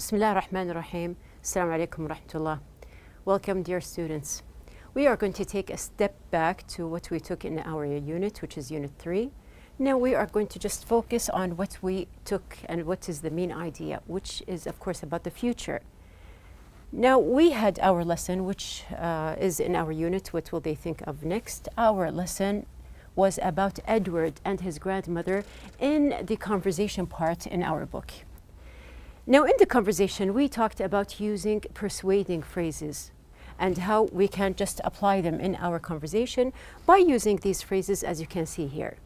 Bismillah ar-Rahman ar-Rahim. Assalamu alaikum wa rahmatullah. Welcome, dear students. We are going to take a step back to what we took in our unit, which is Unit 3. Now we are going to just focus on what we took and what is the main idea, which is, of course, about the future. Now we had our lesson, which is in our unit, What Will They Think of Next? Our lesson was about Edward and his grandmother in the conversation part in our book. Now, in the conversation, we talked about using persuading phrases and how we can just apply them in our conversation by using these phrases, as you can see here.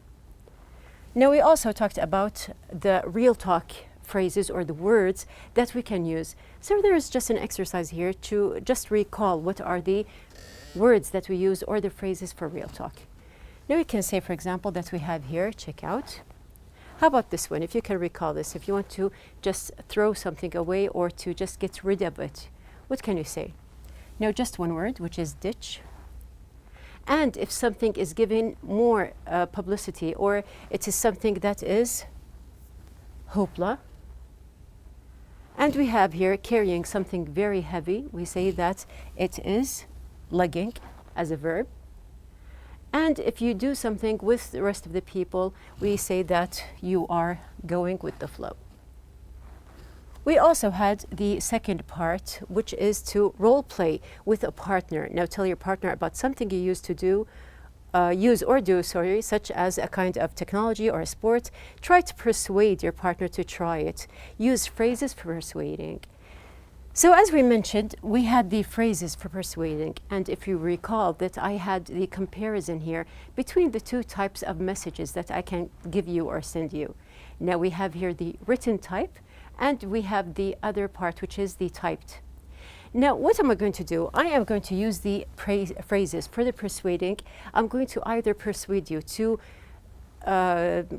Now, we also talked about the real talk phrases or the words that we can use. So there is just an exercise here to just recall what are the words that we use or the phrases for real talk. Now, we can say, for example, that we have here, check out. How about this one? If you can recall this, if you want to just throw something away or to just get rid of it, what can you say? Now, just one word, which is ditch. And if something is given more publicity or it is something that is hoopla. And we have here carrying something very heavy. We say that it is lugging as a verb. And if you do something with the rest of the people, we say that you are going with the flow. We also had the second part, which is to role play with a partner. Now tell your partner about something you used to do, such as a kind of technology or a sport. Try to persuade your partner to try it. Use phrases for persuading. So as we mentioned, we had the phrases for persuading, and if you recall that I had the comparison here between the two types of messages that I can give you or send you. Now we have here the written type, and we have the other part, which is the typed. Now what am I going to do? I am going to use the phrases for the persuading. I'm going to either persuade you to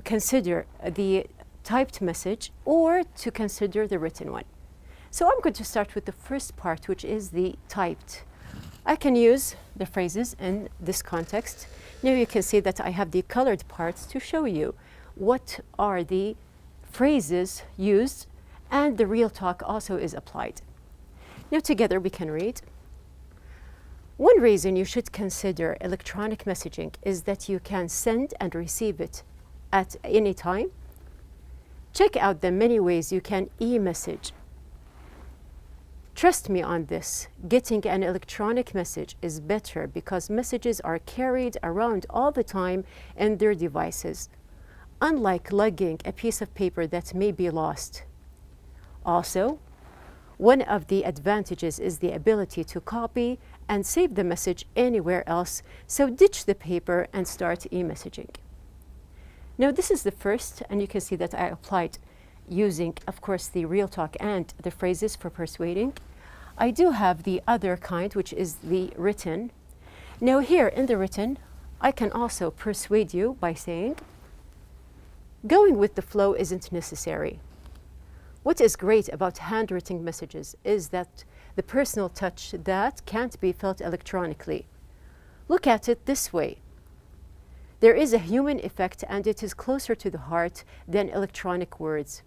consider the typed message or to consider the written one. So I'm going to start with the first part, which is the typed. I can use the phrases in this context. Now you can see that I have the colored parts to show you what are the phrases used, and the real talk also is applied. Now together we can read. One reason you should consider electronic messaging is that you can send and receive it at any time. Check out the many ways you can e-message. Trust me on this, getting an electronic message is better because messages are carried around all the time in their devices, unlike lugging a piece of paper that may be lost. Also, one of the advantages is the ability to copy and save the message anywhere else, so ditch the paper and start e-messaging. Now this is the first, and you can see that I applied using, of course, the real talk and the phrases for persuading. I do have the other kind, which is the written. Now here in the written, I can also persuade you by saying, going with the flow isn't necessary. What is great about handwritten messages is that the personal touch that can't be felt electronically. Look at it this way. There is a human effect and it is closer to the heart than electronic words.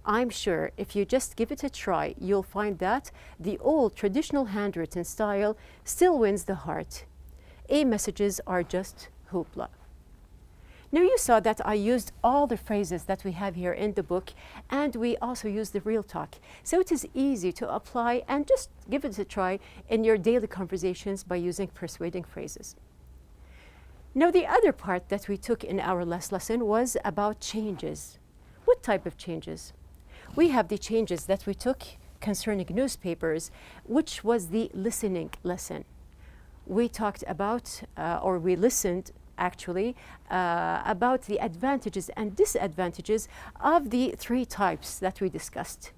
I'm sure if you just give it a try, you'll find that the old traditional handwritten style still wins the heart. E-messages are just hoopla. Now you saw that I used all the phrases that we have here in the book, and we also used the real talk. So it is easy to apply and just give it a try in your daily conversations by using persuading phrases. Now the other part that we took in our last lesson was about changes. What type of changes? We have the changes that we took concerning newspapers, which was the listening lesson. We talked about, or we listened actually, about the advantages and disadvantages of the three types that we discussed.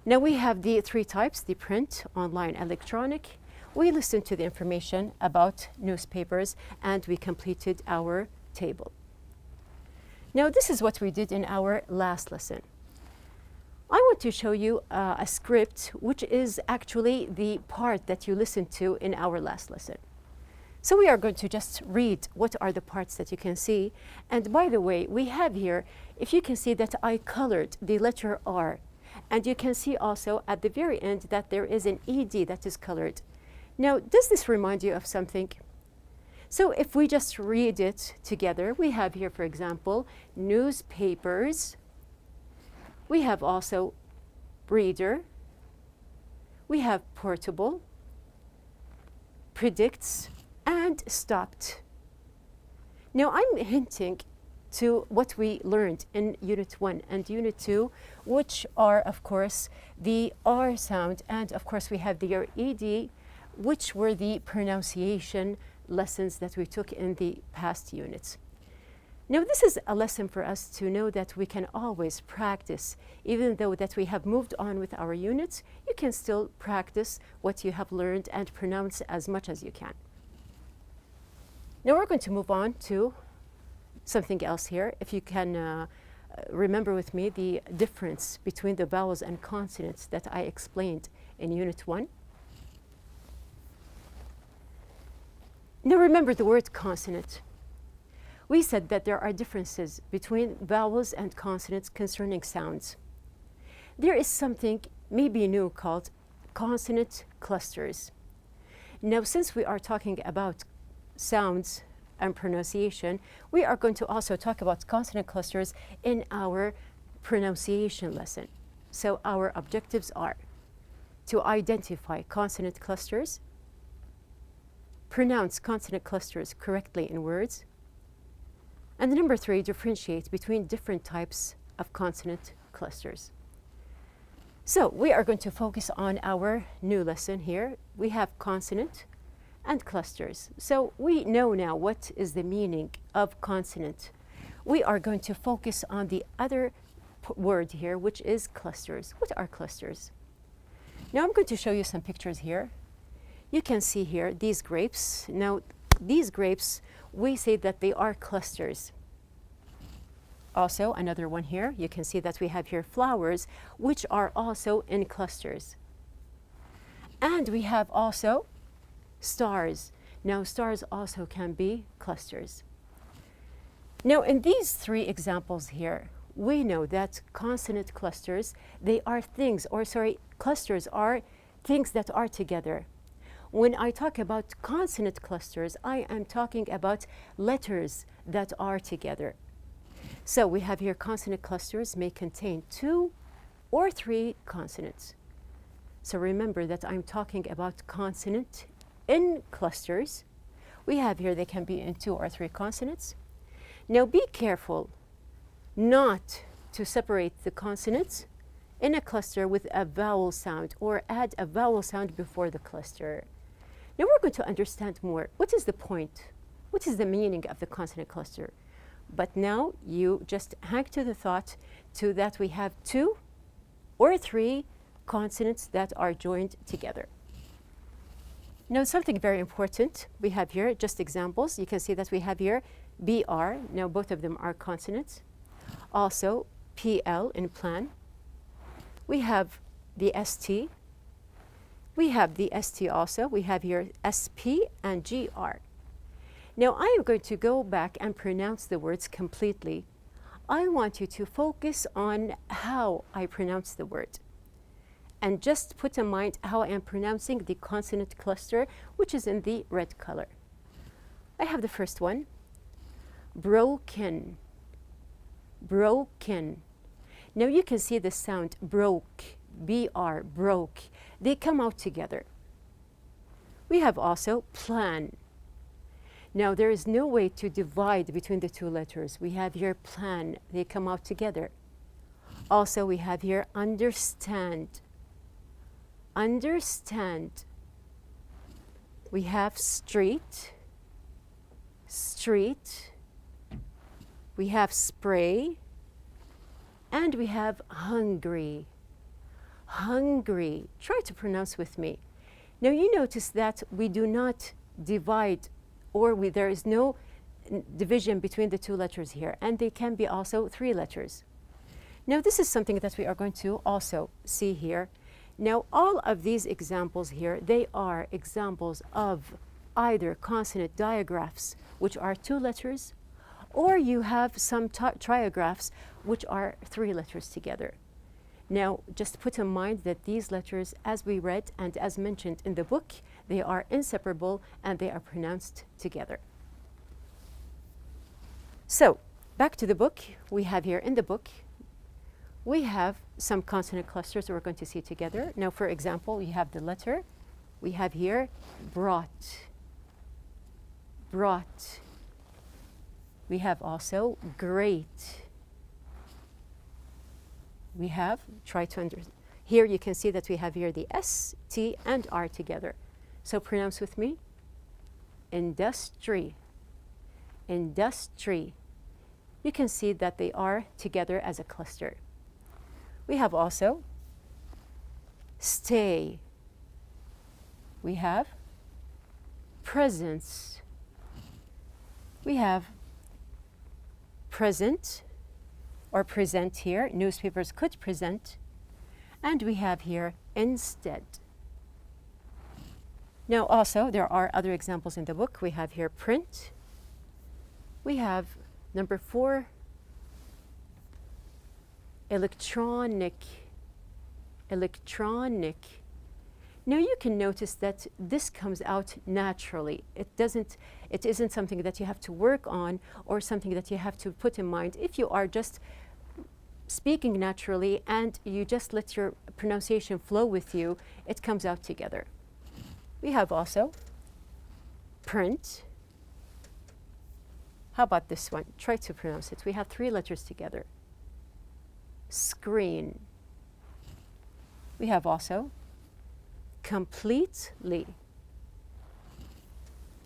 Now we have the three types, the print, online, electronic. We listened to the information about newspapers and we completed our table. Now this is what we did in our last lesson. I want to show you a script, which is actually the part that you listened to in our last lesson. So we are going to just read what are the parts that you can see. And by the way, we have here, if you can see that I colored the letter R, And you can see also at the very end that there is an ED that is colored. Now, does this remind you of something? So if we just read it together, we have here, for example, newspapers. We have also reader. We have portable, predicts, and stopped. Now, I'm hinting to what we learned in Unit 1 and Unit 2, which are, of course, the R sound, and of course we have the ED, which were the pronunciation lessons that we took in the past units. Now, this is a lesson for us to know that we can always practice. Even though that we have moved on with our units, you can still practice what you have learned and pronounce as much as you can. Now we're going to move on to something else here. If you can remember with me the difference between the vowels and consonants that I explained in Unit 1. Now remember the word consonant. We said that there are differences between vowels and consonants concerning sounds. There is something maybe new called consonant clusters. Now, since we are talking about sounds and pronunciation, we are going to also talk about consonant clusters in our pronunciation lesson. So our objectives are to identify consonant clusters, pronounce consonant clusters correctly in words, and number 3, differentiate between different types of consonant clusters. So we are going to focus on our new lesson here. We have consonant and clusters. So we know now what is the meaning of consonant. We are going to focus on the other word here, which is clusters. What are clusters? Now I'm going to show you some pictures here. You can see here these grapes. Now these grapes, we say that they are clusters. Also, another one here, you can see that we have here flowers, which are also in clusters. And we have also stars. Now, stars also can be clusters. Now, in these 3 examples here, we know that consonant clusters, they are things, or sorry, clusters are things that are together. When I talk about consonant clusters, I am talking about letters that are together. So we have here consonant clusters may contain 2 or 3 consonants. So remember that I'm talking about consonant in clusters. We have here they can be in 2 or 3 consonants. Now be careful not to separate the consonants in a cluster with a vowel sound or add a vowel sound before the cluster. Now we're going to understand more. What is the point? What is the meaning of the consonant cluster? But now you just hang to the thought to that we have 2 or 3 consonants that are joined together. Now something very important, we have here just examples. You can see that we have here BR, now both of them are consonants. Also PL in plan. We have the ST. We have the ST also. We have here SP and GR. Now I am going to go back and pronounce the words completely. I want you to focus on how I pronounce the word. And just put in mind how I am pronouncing the consonant cluster, which is in the red color. I have the first one, broken, broken. Now you can see the sound broke, BR, broke. They come out together. We have also plan. Now there is no way to divide between the 2 letters. We have here plan, they come out together. Also we have here understand, understand. We have street, street. We have spray, and we have hungry, hungry. Try to pronounce with me. Now you notice that we do not divide, or there is no division between the 2 letters here, and they can be also 3 letters. Now this is something that we are going to also see here. Now all of these examples here, they are examples of either consonant digraphs, which are 2 letters, or you have some trigraphs, which are 3 letters together. Now, just put in mind that these letters, as we read and as mentioned in the book, they are inseparable and they are pronounced together. So, back to the book. We have here in the book, we have some consonant clusters that we're going to see together. Now, for example, we have the letter. We have here brought, brought. We have also great. We have, try to understand. Here you can see that we have here the S, T, and R together. So pronounce with me. Industry. Industry. You can see that they are together as a cluster. We have also stay. We have presence. We have present or present here. Newspapers could present. And we have here instead. Now also there are other examples in the book. We have here print. We have number 4, electronic. Electronic. Now you can notice that this comes out naturally. It isn't something that you have to work on or something that you have to put in mind. If you are just speaking naturally and you just let your pronunciation flow with you, it comes out together. We have also print. How about this one? Try to pronounce it. We have 3 letters together. Screen. We have also completely.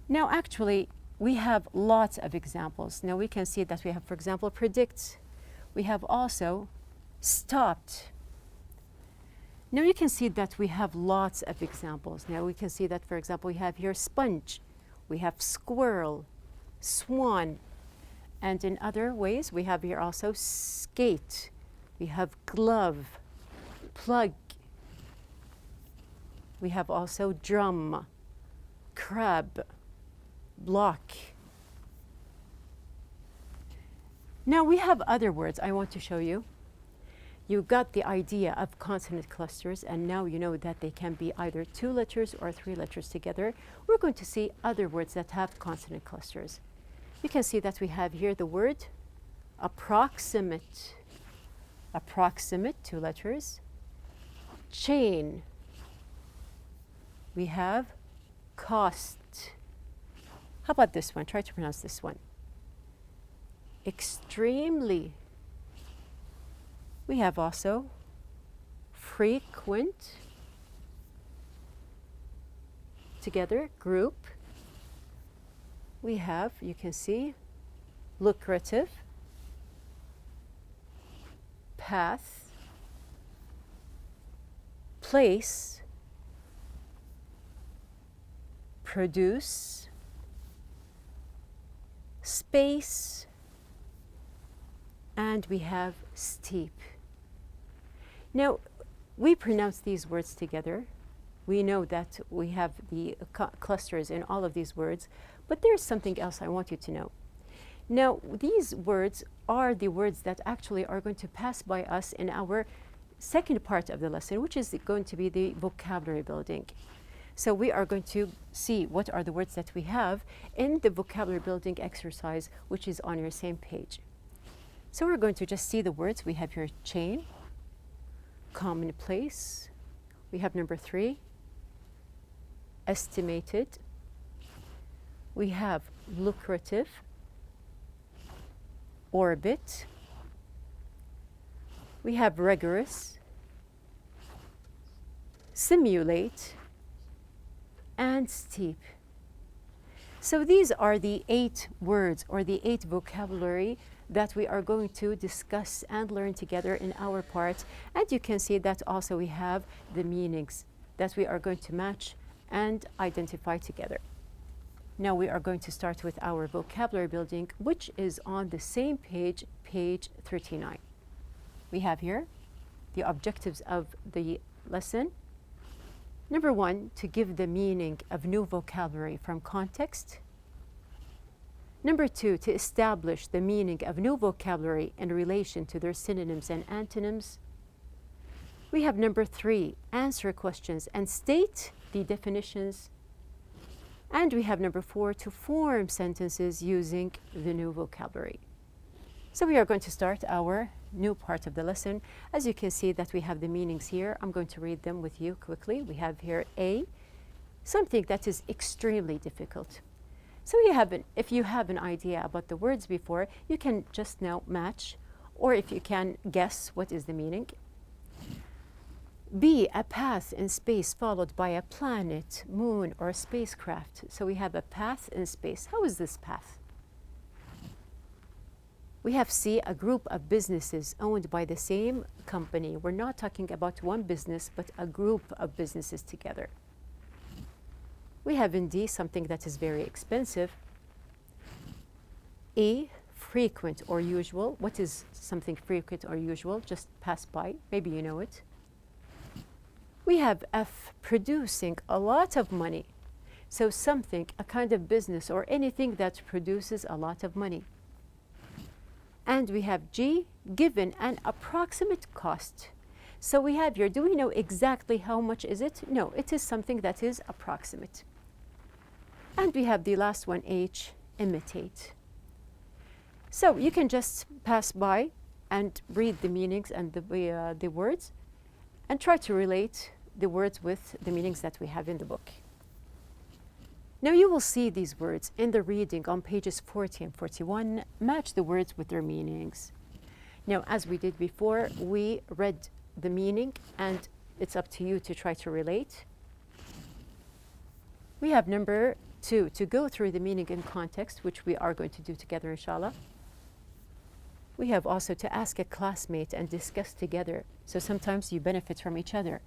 Now actually we have lots of examples. Now we can see that we have, for example, predict. We have also stopped. Now you can see that we have lots of examples. Now we can see that, for example, we have here sponge. We have squirrel, swan. And in other ways, we have here also skate. We have glove, plug. We have also drum, crab, block. Now we have other words I want to show you. You got the idea of consonant clusters, and now you know that they can be either 2 letters or 3 letters together. We're going to see other words that have consonant clusters. You can see that we have here the word approximate. Approximate, 2 letters. Chain. We have cost. How about this one? Try to pronounce this one. Extremely. We have also frequent. Together, group. We have, you can see, lucrative, path, place, produce, space, and we have steep. Now, we pronounce these words together. We know that we have the clusters in all of these words, but there's something else I want you to know. Now, these words are the words that actually are going to pass by us in our second part of the lesson, which is going to be the vocabulary building. So we are going to see what are the words that we have in the vocabulary building exercise, which is on your same page. So we're going to just see the words. We have here chain, commonplace. We have number 3, estimated. We have lucrative, orbit. We have rigorous, simulate, and steep. So these are the 8 words or the 8 vocabulary that we are going to discuss and learn together in our part. And you can see that also we have the meanings that we are going to match and identify together. Now we are going to start with our vocabulary building, which is on the same page, page 39. We have here the objectives of the lesson. Number 1, to give the meaning of new vocabulary from context. Number 2, to establish the meaning of new vocabulary in relation to their synonyms and antonyms. We have number 3, answer questions and state the definitions. And we have number 4, to form sentences using the new vocabulary. So we are going to start our new part of the lesson. As you can see that we have the meanings here. I'm going to read them with you quickly. We have here A, something that is extremely difficult. So if you have an idea about the words before, you can just now match, or if you can guess what is the meaning. B, a path in space followed by a planet, moon, or spacecraft. So we have a path in space. How is this path? We have C, a group of businesses owned by the same company. We're not talking about one business, but a group of businesses together. We have in D, something that is very expensive. E, frequent or usual. What is something frequent or usual? Just pass by. Maybe you know it. We have F, producing a lot of money. So something, a kind of business or anything that produces a lot of money. And we have G, given an approximate cost. So we have here, do we know exactly how much is it? No, it is something that is approximate. And we have the last one, H, imitate. So you can just pass by and read the meanings and the words and try to relate the words with the meanings that we have in the book. Now you will see these words in the reading on pages 40 and 41. Match the words with their meanings. Now, as we did before, we read the meaning and it's up to you to try to relate. We have number 2, to go through the meaning in context, which we are going to do together, inshallah. We have also to ask a classmate and discuss together. So sometimes you benefit from each other.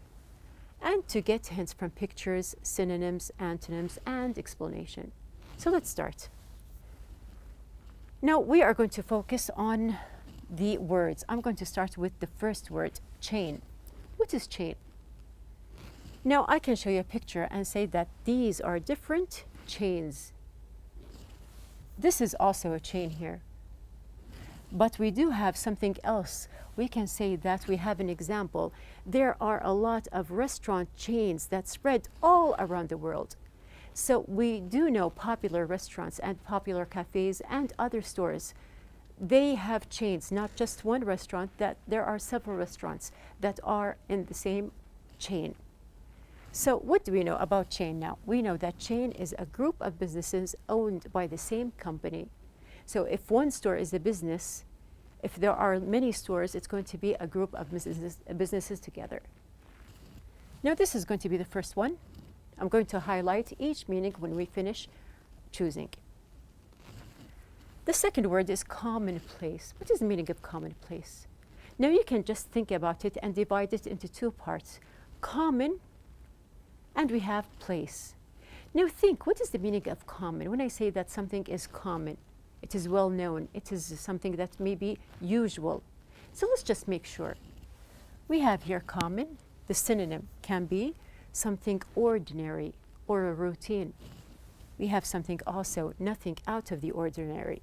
And to get hints from pictures, synonyms, antonyms, and explanation. So let's start. Now we are going to focus on the words. I'm going to start with the first word, chain. What is chain? Now I can show you a picture and say that these are different chains. This is also a chain here. But we do have something else. We can say that we have an example. There are a lot of restaurant chains that spread all around the world. So we do know popular restaurants and popular cafes and other stores. They have chains, not just one restaurant, that there are several restaurants that are in the same chain. So what do we know about chain now? We know that chain is a group of businesses owned by the same company. So if one store is a business, if there are many stores, it's going to be a group of businesses together. Now this is going to be the first one. I'm going to highlight each meaning when we finish choosing. The second word is commonplace. What is the meaning of commonplace? Now you can just think about it and divide it into 2 parts. Common, and we have place. Now think, what is the meaning of common? When I say that something is common, it is well known, it is something that may be usual. So let's just make sure. We have here common. The synonym can be something ordinary or a routine. We have something also, nothing out of the ordinary.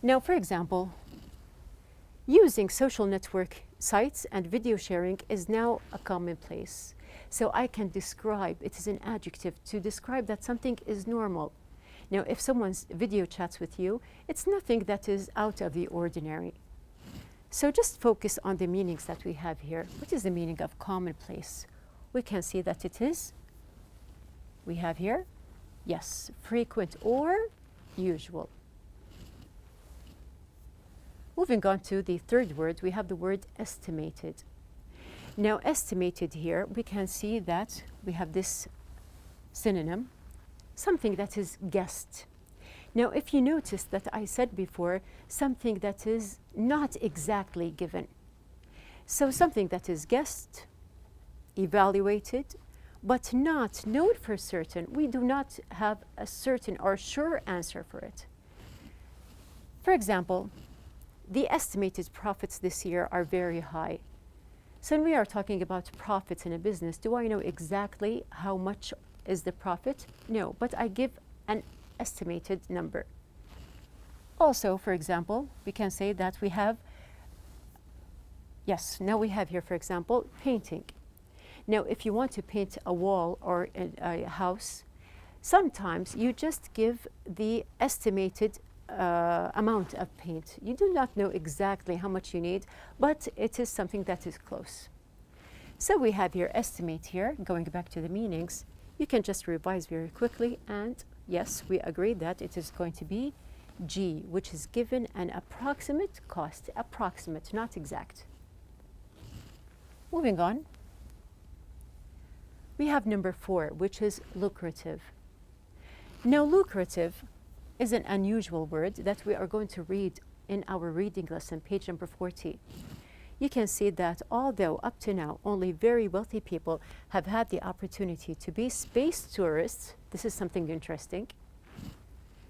Now, for example, using social network sites and video sharing is now a commonplace. So I can describe, it is an adjective to describe that something is normal. Now, if someone's video chats with you, it's nothing that is out of the ordinary. So just focus on the meanings that we have here. What is the meaning of commonplace? We can see that it is, we have here, yes, frequent or usual. Moving on to the third word, we have the word estimated. Now, estimated here, we can see that we have this synonym, something that is guessed. Now, if you notice that I said before, something that is not exactly given. So something that is guessed, evaluated, but not known for certain. We do not have a certain or sure answer for it. For example, the estimated profits this year are very high. So when we are talking about profits in a business, do I know exactly how much is the profit? No, but I give an estimated number. Also, for example, we can say that we have Yes, now we have here, for example, painting. Now, if you want to paint a wall or a house, sometimes you just give the estimated amount of paint. You do not know exactly how much you need, but it is something that is close. So we have your estimate here, going back to the meanings. You can just revise very quickly, and yes, we agree that it is going to be G, which is given an approximate cost, approximate, not exact. Moving on, we have number 4, which is lucrative. Now, lucrative is an unusual word that we are going to read in our reading lesson, page number 40. You can see that although up to now only very wealthy people have had the opportunity to be space tourists, this is something interesting.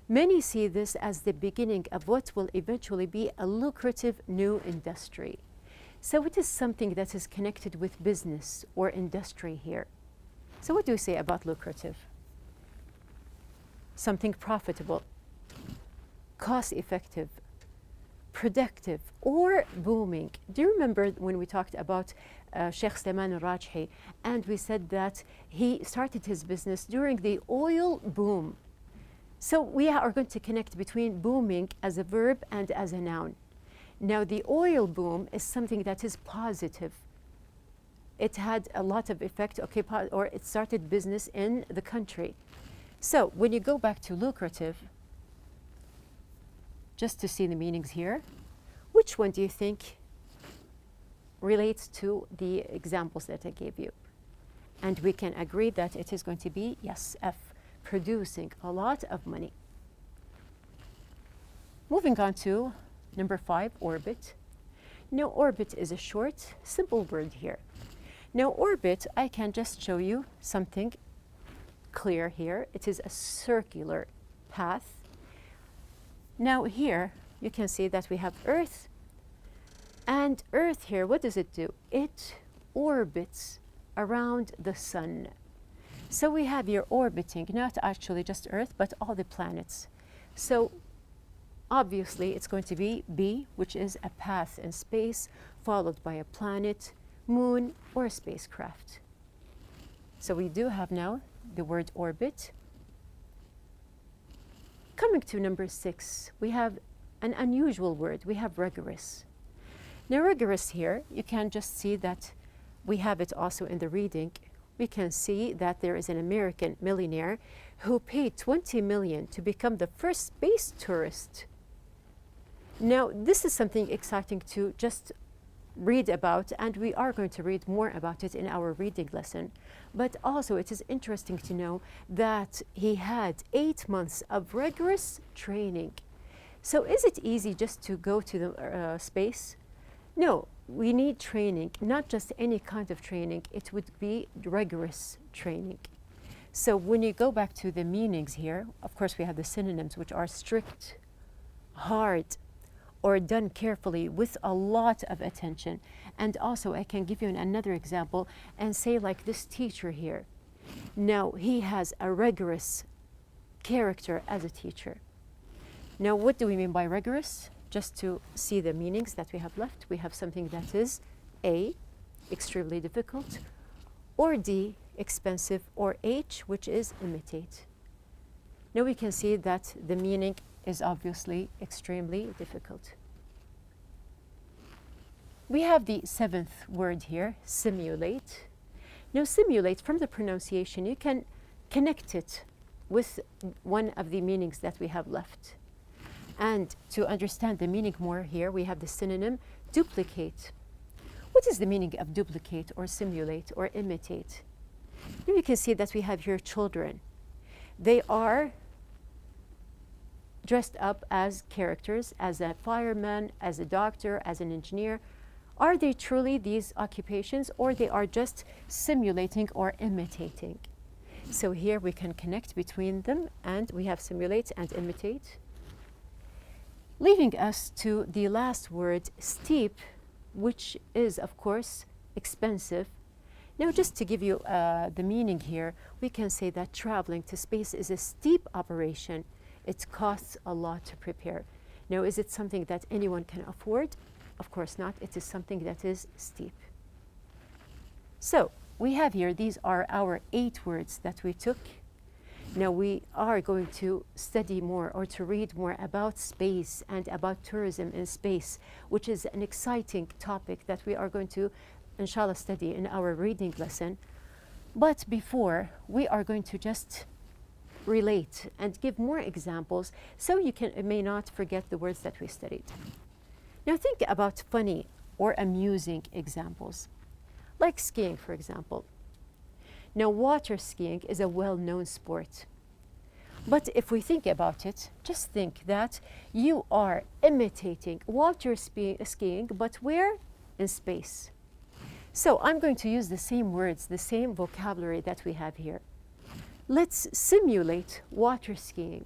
Many see this as the beginning of what will eventually be a lucrative new industry. So it is something that is connected with business or industry here. So what do we say about lucrative? Something profitable, cost-effective, productive, or booming. Do you remember when we talked about Sheikh Salman al-Rajhi, and we said that he started his business during the oil boom? So we are going to connect between booming as a verb and as a noun. Now, the oil boom is something that is positive. It had a lot of effect, okay, or it started business in the country. So when you go back to lucrative, just to see the meanings here, which one do you think relates to the examples that I gave you? And we can agree that it is going to be, yes, F, producing a lot of money. Moving on to number 5, orbit. Now, orbit is a short, simple word here. Now, orbit, I can just show you something clear here. It is a circular path. Now here, you can see that we have Earth. And Earth here, what does it do? It orbits around the sun. So we have here orbiting, not actually just Earth, but all the planets. So obviously, it's going to be B, which is a path in space, followed by a planet, moon, or a spacecraft. So we do have now the word orbit. Coming to number 6, we have an unusual word. We have rigorous. Now, rigorous here, you can just see that we have it also in the reading. We can see that there is an American millionaire who paid $20 million to become the first space tourist. Now, this is something exciting to just read about, and we are going to read more about it in our reading lesson. But also, it is interesting to know that he had 8 months of rigorous training. So is it easy just to go to the space? No, we need training, not just any kind of training. It would be rigorous training. So when you go back to the meanings here, of course, we have the synonyms, which are strict, hard, or done carefully with a lot of attention. And also, I can give you another example and say like this teacher here. Now, he has a rigorous character as a teacher. Now, what do we mean by rigorous? Just to see the meanings that we have left, we have something that is A, extremely difficult, or D, expensive, or H, which is imitate. Now we can see that the meaning is obviously extremely difficult. We have the 7th word here, simulate. Now, simulate, from the pronunciation, you can connect it with one of the meanings that we have left. And to understand the meaning more here, we have the synonym duplicate. What is the meaning of duplicate or simulate or imitate? Here you can see that we have here children. They are dressed up as characters, as a fireman, as a doctor, as an engineer. Are they truly these occupations, or they are just simulating or imitating? So here we can connect between them, and we have simulate and imitate. Leaving us to the last word, steep, which is, of course, expensive. Now, just to give you the meaning here, we can say that traveling to space is a steep operation. It costs a lot to prepare. Now, is it something that anyone can afford? Of course not. It is something that is steep. So we have here, these are our 8 words that we took. Now we are going to study more or to read more about space and about tourism in space, which is an exciting topic that we are going to, inshallah, study in our reading lesson. But before, we are going to just relate and give more examples so you may not forget the words that we studied. Now think about funny or amusing examples, like skiing, for example. Now, water skiing is a well-known sport. But if we think about it, just think that you are imitating water skiing, but where? In space. So I'm going to use the same words, the same vocabulary that we have here. Let's simulate water skiing.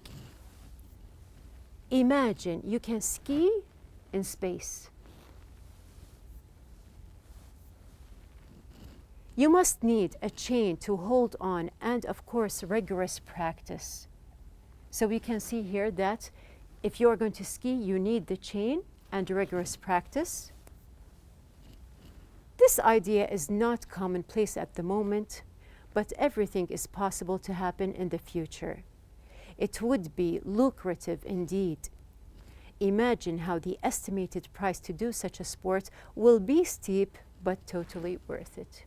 Imagine you can ski in space. You must need a chain to hold on and, of course, rigorous practice. So we can see here that if you are going to ski, you need the chain and rigorous practice. This idea is not commonplace at the moment, but everything is possible to happen in the future. It would be lucrative indeed. Imagine how the estimated price to do such a sport will be steep, but totally worth it.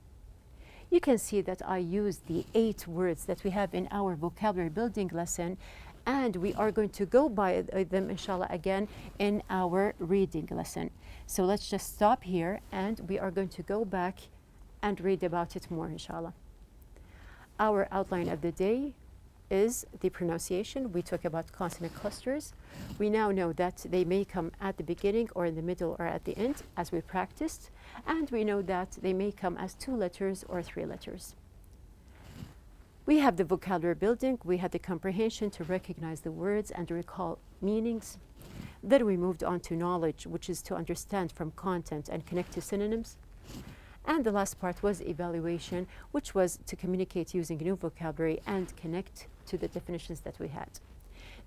You can see that I used the 8 words that we have in our vocabulary building lesson, and we are going to go by them, inshallah, again in our reading lesson. So let's just stop here, and we are going to go back and read about it more, inshallah. Our outline of the day is the pronunciation. We talk about consonant clusters. We now know that they may come at the beginning or in the middle or at the end, as we practiced. And we know that they may come as 2 letters or 3 letters. We have the vocabulary building. We had the comprehension to recognize the words and recall meanings. Then we moved on to knowledge, which is to understand from content and connect to synonyms. And the last part was evaluation, which was to communicate using new vocabulary and connect to the definitions that we had.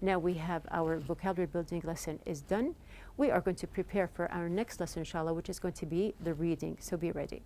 Now we have our vocabulary building lesson is done. We are going to prepare for our next lesson, inshallah, which is going to be the reading. So be ready.